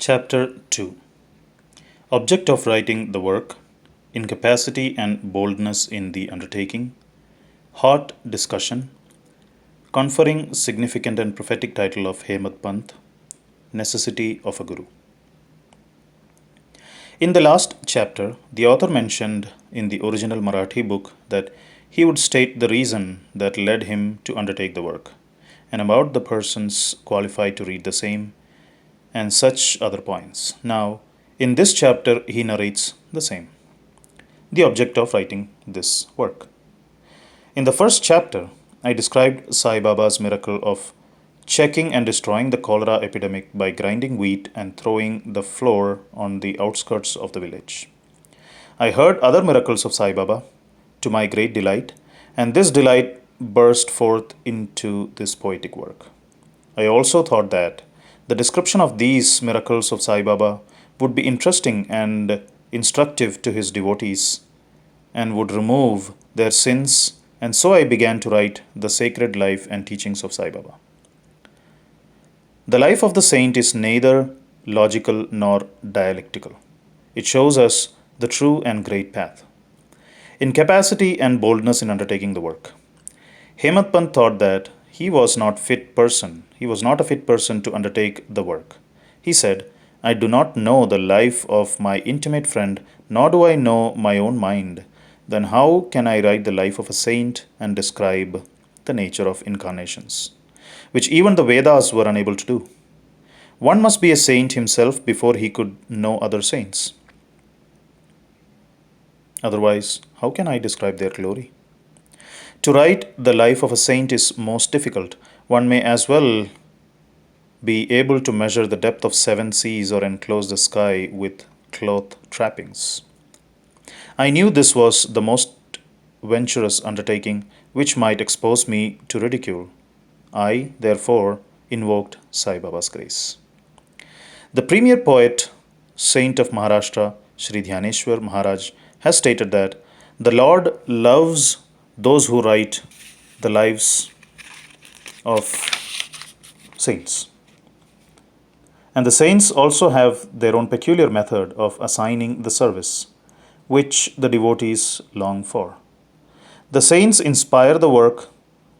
Chapter 2. Object of writing the work, incapacity and boldness in the undertaking, hot discussion, conferring significant and prophetic title of Hemad Panth, necessity of a Guru. In the last chapter, the author mentioned in the original Marathi book that he would state the reason that led him to undertake the work, and about the persons qualified to read the same, and such other points. Now, in this chapter, he narrates the same, the object of writing this work. In the first chapter, I described Sai Baba's miracle of checking and destroying the cholera epidemic by grinding wheat and throwing the flour on the outskirts of the village. I heard other miracles of Sai Baba, to my great delight, and this delight burst forth into this poetic work. I also thought that the description of these miracles of Sai Baba would be interesting and instructive to his devotees and would remove their sins, and so I began to write the sacred life and teachings of Sai Baba. The life of the saint is neither logical nor dialectical. It shows us the true and great path. Incapacity and boldness in undertaking the work. Hemad Panth thought that he was not a fit person to undertake the work. He said, I do not know the life of my intimate friend, nor do I know my own mind. Then how can I write the life of a saint and describe the nature of incarnations, which even the Vedas were unable to do? One must be a saint himself before he could know other saints. Otherwise, how can I describe their glory? To write the life of a saint is most difficult. One may as well be able to measure the depth of 7 seas or enclose the sky with cloth trappings. I knew this was the most venturous undertaking which might expose me to ridicule. I, therefore, invoked Sai Baba's grace. The premier poet, saint of Maharashtra, Sri Dhyaneshwar Maharaj, has stated that the Lord loves those who write the lives of saints. And the saints also have their own peculiar method of assigning the service, which the devotees long for. The saints inspire the work,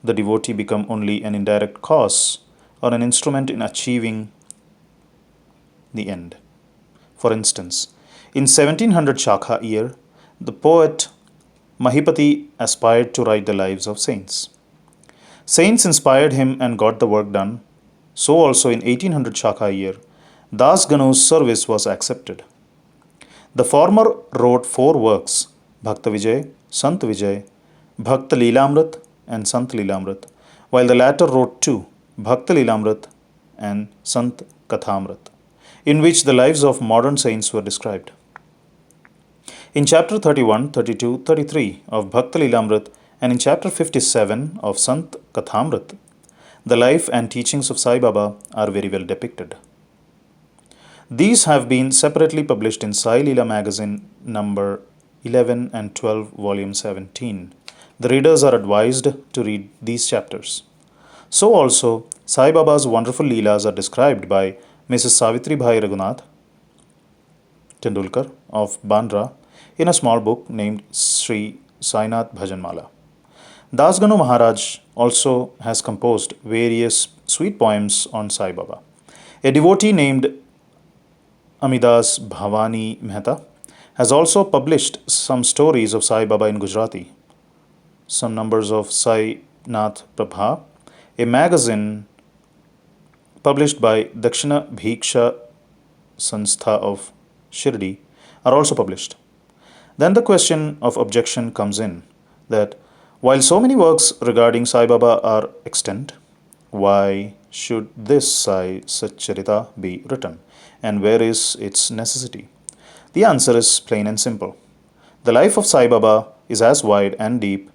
the devotee become only an indirect cause or an instrument in achieving the end. For instance, in 1700 Shakha year, the poet Mahipati aspired to write the lives of saints. Saints inspired him and got the work done. So also in 1800 Shakha year, Das Ganu's service was accepted. The former wrote 4 works, Bhakta Vijay, Sant Vijay, Bhakta Lilamrit and Sant Lilamrit, while the latter wrote 2, Bhakta Lilamrit and Sant Kathamrit, in which the lives of modern saints were described. In chapter 31, 32, 33 of Bhakta Lilamrit and in chapter 57 of Sant Kathamrit, the life and teachings of Sai Baba are very well depicted. These have been separately published in Sai Leela magazine number 11 and 12, volume 17. The readers are advised to read these chapters. So also, Sai Baba's wonderful Leelas are described by Mrs. Savitri Bhai Raghunath Tendulkar of Bandra in a small book named Sri Sainath Bhajanmala. Das Ganu Maharaj also has composed various sweet poems on Sai Baba. A devotee named Amidas Bhavani Mehta has also published some stories of Sai Baba in Gujarati, some numbers of Sai Nath Prabha, a magazine published by Dakshina Bhiksha Sanstha of Shirdi, are also published. Then the question of objection comes in that while so many works regarding Sai Baba are extant, why should this Sai Satcharita be written, and where is its necessity? The answer is plain and simple. The life of Sai Baba is as wide and deep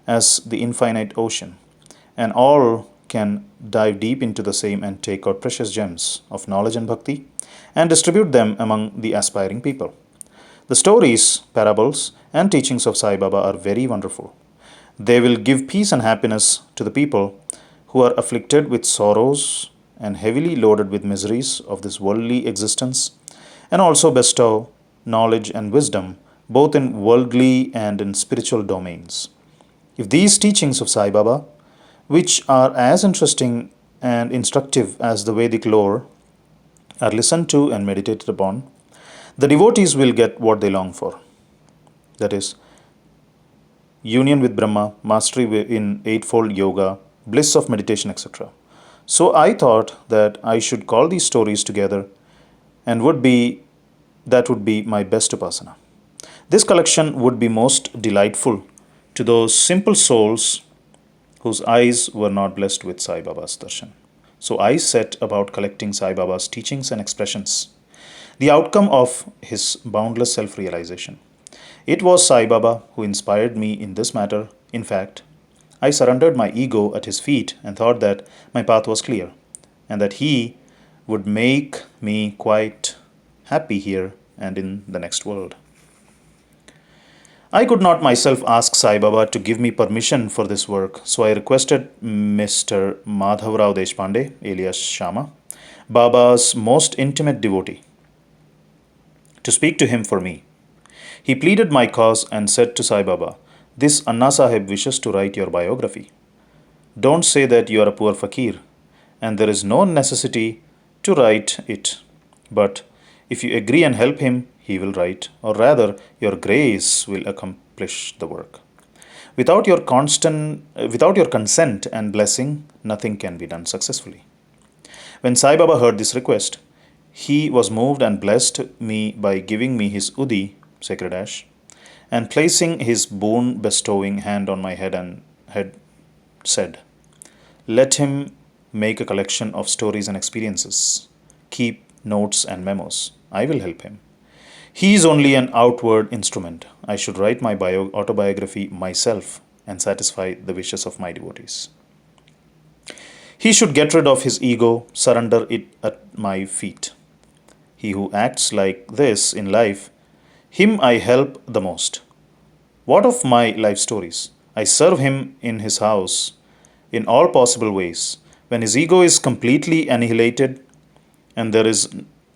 as the infinite ocean, and all can dive deep into the same and take out precious gems of knowledge and bhakti and distribute them among the aspiring people. The stories, parables, and teachings of Sai Baba are very wonderful. They will give peace and happiness to the people who are afflicted with sorrows and heavily loaded with miseries of this worldly existence, and also bestow knowledge and wisdom both in worldly and in spiritual domains. If these teachings of Sai Baba, which are as interesting and instructive as the Vedic lore, are listened to and meditated upon, the devotees will get what they long for, that is, union with Brahma, mastery in eightfold yoga, bliss of meditation, etc. So I thought that I should call these stories together and would be my best upasana. This collection would be most delightful to those simple souls whose eyes were not blessed with Sai Baba's darshan. So I set about collecting Sai Baba's teachings and expressions, the outcome of his boundless self realization. It was Sai Baba who inspired me in this matter. In fact, I surrendered my ego at his feet and thought that my path was clear and that he would make me quite happy here and in the next world. I could not myself ask Sai Baba to give me permission for this work, so I requested Mr. Madhavrao Deshpande, alias Shama, Baba's most intimate devotee, to speak to him for me. He pleaded my cause and said to Sai Baba, "This Anna Sahib wishes to write your biography. Don't say that you are a poor fakir, and there is no necessity to write it. But if you agree and help him, he will write, or rather, your grace will accomplish the work. Without your consent and blessing, nothing can be done successfully." When Sai Baba heard this request, he was moved and blessed me by giving me his Udi, sacred ash, and placing his boon bestowing hand on my head and had said, "Let him make a collection of stories and experiences. Keep notes and memos. I will help him. He is only an outward instrument. I should write my autobiography myself and satisfy the wishes of my devotees. He should get rid of his ego, surrender it at my feet. He who acts like this in life, him I help the most. What of my life stories? I serve him in his house in all possible ways. When his ego is completely annihilated and there is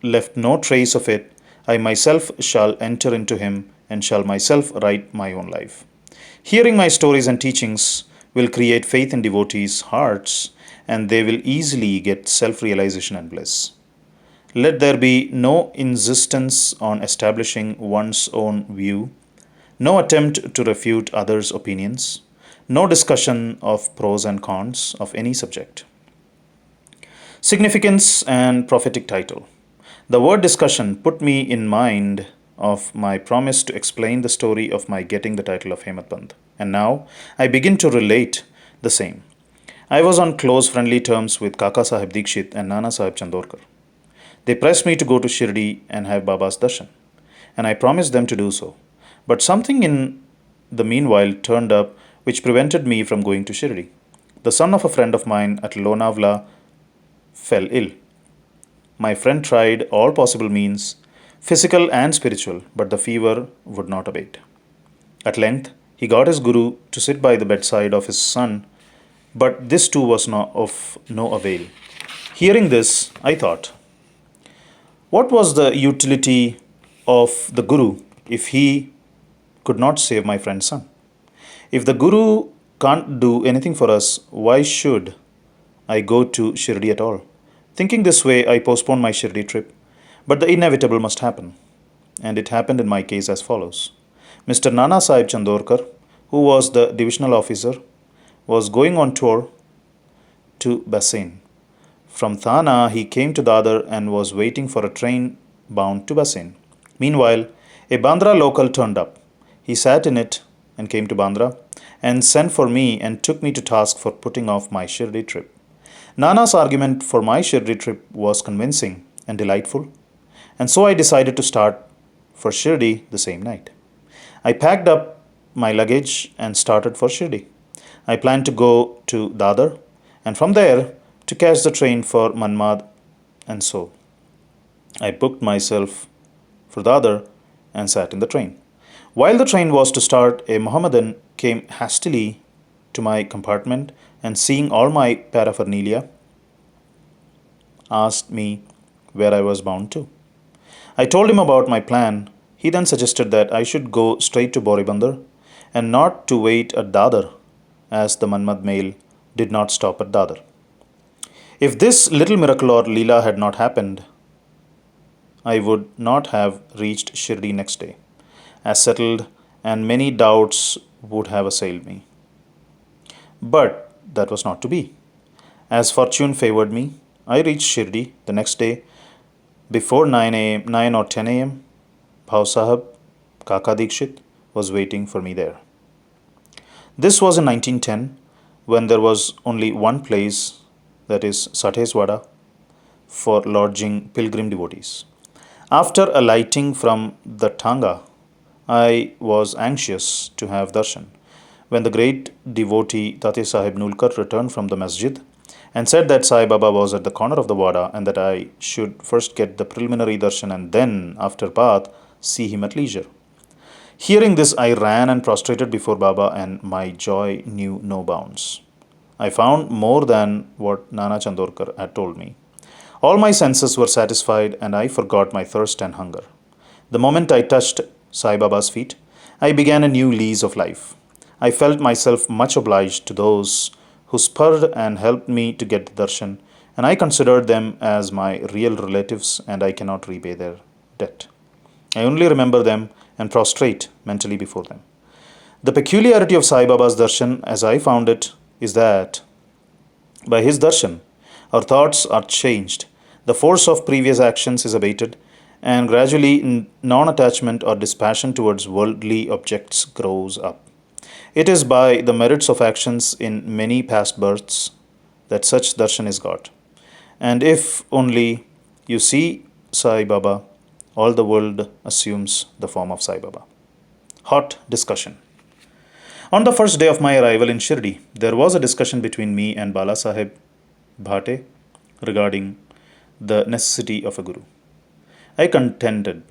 left no trace of it, I myself shall enter into him and shall myself write my own life. Hearing my stories and teachings will create faith in devotees' hearts, and they will easily get self realization and bliss. Let there be no insistence on establishing one's own view, no attempt to refute others' opinions, no discussion of pros and cons of any subject. Significance and prophetic title. The word discussion put me in mind of my promise to explain the story of my getting the title of Hemad Pant, and now I begin to relate the same. I was on close friendly terms with Kaka Sahib Dikshit and Nana Sahib Chandorkar. They pressed me to go to Shirdi and have Baba's darshan, and I promised them to do so. But something in the meanwhile turned up which prevented me from going to Shirdi. The son of a friend of mine at Lonavla fell ill. My friend tried all possible means, physical and spiritual, but the fever would not abate. At length, he got his guru to sit by the bedside of his son, but this too was of no avail. Hearing this, I thought, what was the utility of the guru if he could not save my friend's son? If the guru can't do anything for us, why should I go to Shirdi at all? Thinking this way, I postponed my Shirdi trip. But the inevitable must happen. And it happened in my case as follows. Mr. Nana Sahib Chandorkar, who was the divisional officer, was going on tour to Bassein. From Thana, he came to Dadar and was waiting for a train bound to Bassein. Meanwhile, a Bandra local turned up. He sat in it and came to Bandra and sent for me and took me to task for putting off my Shirdi trip. Nana's argument for my Shirdi trip was convincing and delightful, and so I decided to start for Shirdi the same night. I packed up my luggage and started for Shirdi. I planned to go to Dadar and from there to catch the train for Manmad, and so I booked myself for Dadar and sat in the train. While the train was to start, a Mohammedan came hastily to my compartment and seeing all my paraphernalia, asked me where I was bound to. I told him about my plan. He then suggested that I should go straight to Boribandar and not to wait at Dadar, as the Manmad mail did not stop at Dadar. If this little miracle or Leela had not happened, I would not have reached Shirdi next day, as settled, and many doubts would have assailed me. But that was not to be. As fortune favored me, I reached Shirdi the next day before 9 a.m., 9 or 10 a.m. Bhav Sahib, Kaka Dikshit, was waiting for me there. This was in 1910, when there was only one place, that is Satheswada, for lodging pilgrim devotees. After alighting from the Tanga, I was anxious to have darshan. When the great devotee Tate Sahib Nulkar returned from the masjid and said that Sai Baba was at the corner of the wada and that I should first get the preliminary darshan and then, after bath, see him at leisure. Hearing this, I ran and prostrated before Baba, and my joy knew no bounds. I found more than what Nana Chandorkar had told me. All my senses were satisfied, and I forgot my thirst and hunger. The moment I touched Sai Baba's feet, I began a new lease of life. I felt myself much obliged to those who spurred and helped me to get the darshan, and I considered them as my real relatives, and I cannot repay their debt. I only remember them and prostrate mentally before them. The peculiarity of Sai Baba's darshan, as I found it, is that by his darshan, our thoughts are changed, the force of previous actions is abated, and gradually non attachment or dispassion towards worldly objects grows up. It is by the merits of actions in many past births that such darshan is got. And if only you see Sai Baba, all the world assumes the form of Sai Baba. Hot discussion. On the first day of my arrival in Shirdi, there was a discussion between me and Bala Sahib Bhate regarding the necessity of a guru. I contended,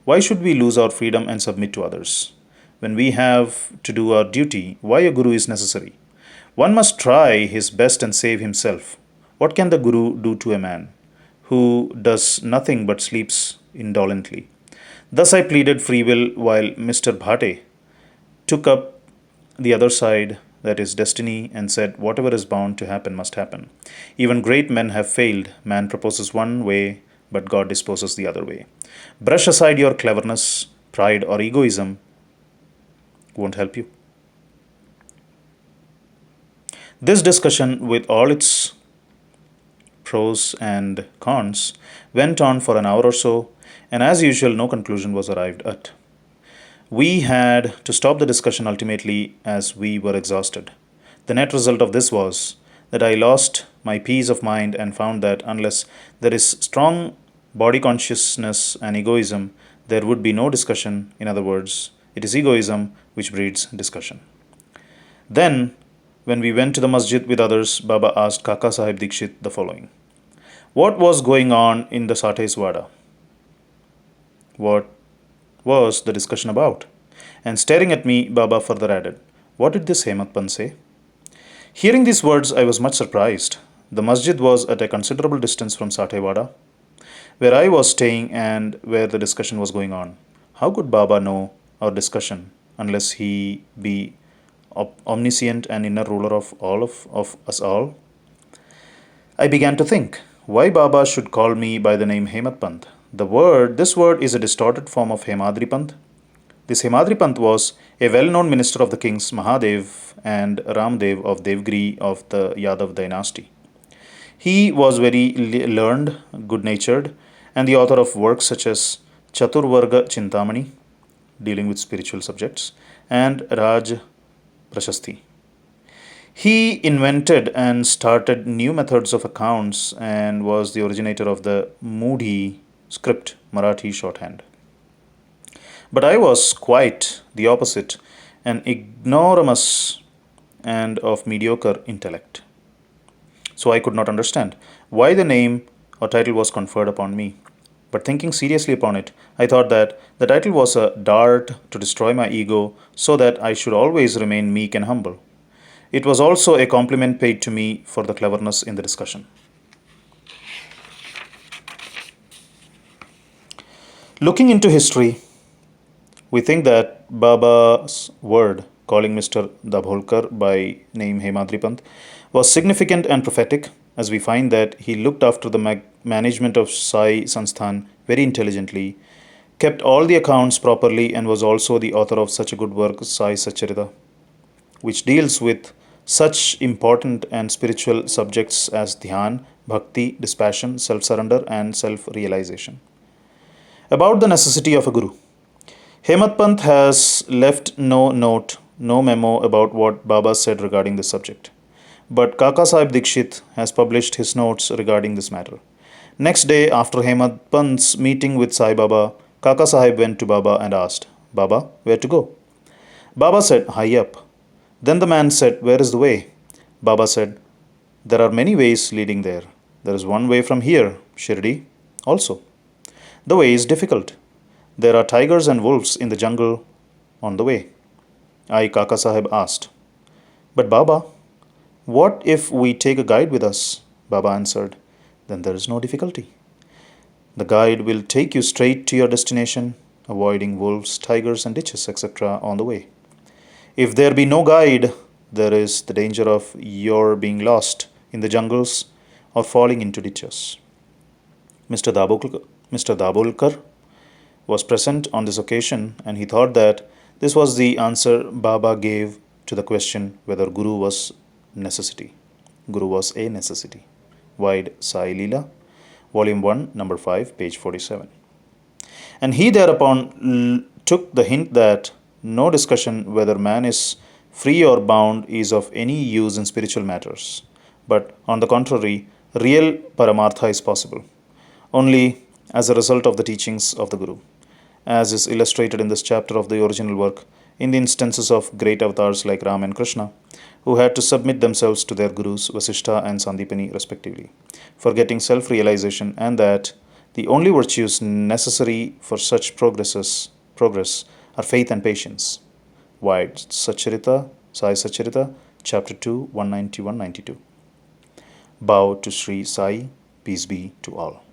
why should we lose our freedom and submit to others? When we have to do our duty, why a guru is necessary? One must try his best and save himself. What can the guru do to a man who does nothing but sleeps indolently? Thus I pleaded free will, while Mr. Bhate took up the other side, that is destiny, and said whatever is bound to happen must happen. Even great men have failed. Man proposes one way, but God disposes the other way. Brush aside your cleverness, pride, or egoism won't help you. This discussion, with all its pros and cons, went on for an hour or so, and as usual, no conclusion was arrived at. We had to stop the discussion ultimately as we were exhausted. The net result of this was that I lost my peace of mind and found that unless there is strong body consciousness and egoism, there would be no discussion. In other words, it is egoism which breeds discussion. Then, when we went to the masjid with others, Baba asked Kaka Sahib Dikshit the following: what was going on in the Sates Wada? What was the discussion about? And staring at me, Baba further added, what did this Hemat Pant say? Hearing these words, I was much surprised. The masjid was at a considerable distance from Sathewada, where I was staying and where the discussion was going on. How could Baba know our discussion unless he be omniscient and inner ruler of us all? I began to think, why Baba should call me by the name Hemat Pant? This word is a distorted form of Hemadri Pant. This Hemadri Pant was a well-known minister of the kings Mahadev and Ramdev of Devgiri of the Yadav dynasty. He was very learned, good-natured, and the author of works such as Chaturvarga Chintamani, dealing with spiritual subjects, and Raj Prashasti. He invented and started new methods of accounts and was the originator of the Moody script, Marathi shorthand. But I was quite the opposite, an ignoramus and of mediocre intellect. So I could not understand why the name or title was conferred upon me. But thinking seriously upon it, I thought that the title was a dart to destroy my ego so that I should always remain meek and humble. It was also a compliment paid to me for the cleverness in the discussion. Looking into history, we think that Baba's word, calling Mr. Dabholkar by name Hemadri Pant, was significant and prophetic, as we find that he looked after the management of Sai Sansthan very intelligently, kept all the accounts properly, and was also the author of such a good work, Sai Satcharita, which deals with such important and spiritual subjects as dhyan, bhakti, dispassion, self surrender, and self realization. About the necessity of a guru. Hemad Pant has left no note, no memo about what Baba said regarding this subject. But Kaka Sahib Dikshit has published his notes regarding this matter. Next day, after Hemad Pant's meeting with Sai Baba, Kaka Sahib went to Baba and asked, Baba, where to go? Baba said, high up. Then the man said, where is the way? Baba said, there are many ways leading there. There is one way from here, Shirdi, also. The way is difficult. There are tigers and wolves in the jungle on the way. I, Kaka Sahib, asked, but Baba, what if we take a guide with us? Baba answered, then there is no difficulty. The guide will take you straight to your destination, avoiding wolves, tigers, and ditches, etc. on the way. If there be no guide, there is the danger of your being lost in the jungles or falling into ditches. Mr. Dabholkar was present on this occasion, and he thought that this was the answer Baba gave to the question whether Guru was necessity. Guru was a necessity. Wide Sai Leela, Volume 1, Number 5, page 47. And he thereupon took the hint that no discussion whether man is free or bound is of any use in spiritual matters, but on the contrary, real Paramartha is possible only as a result of the teachings of the Guru, as is illustrated in this chapter of the original work in the instances of great avatars like Ram and Krishna, who had to submit themselves to their Gurus Vasishtha and Sandipani respectively, for getting self-realization, and that the only virtues necessary for such progress are faith and patience. Wide Satcharita, Sai Satcharita, Chapter 2, 190-192. Bow to Sri Sai, peace be to all.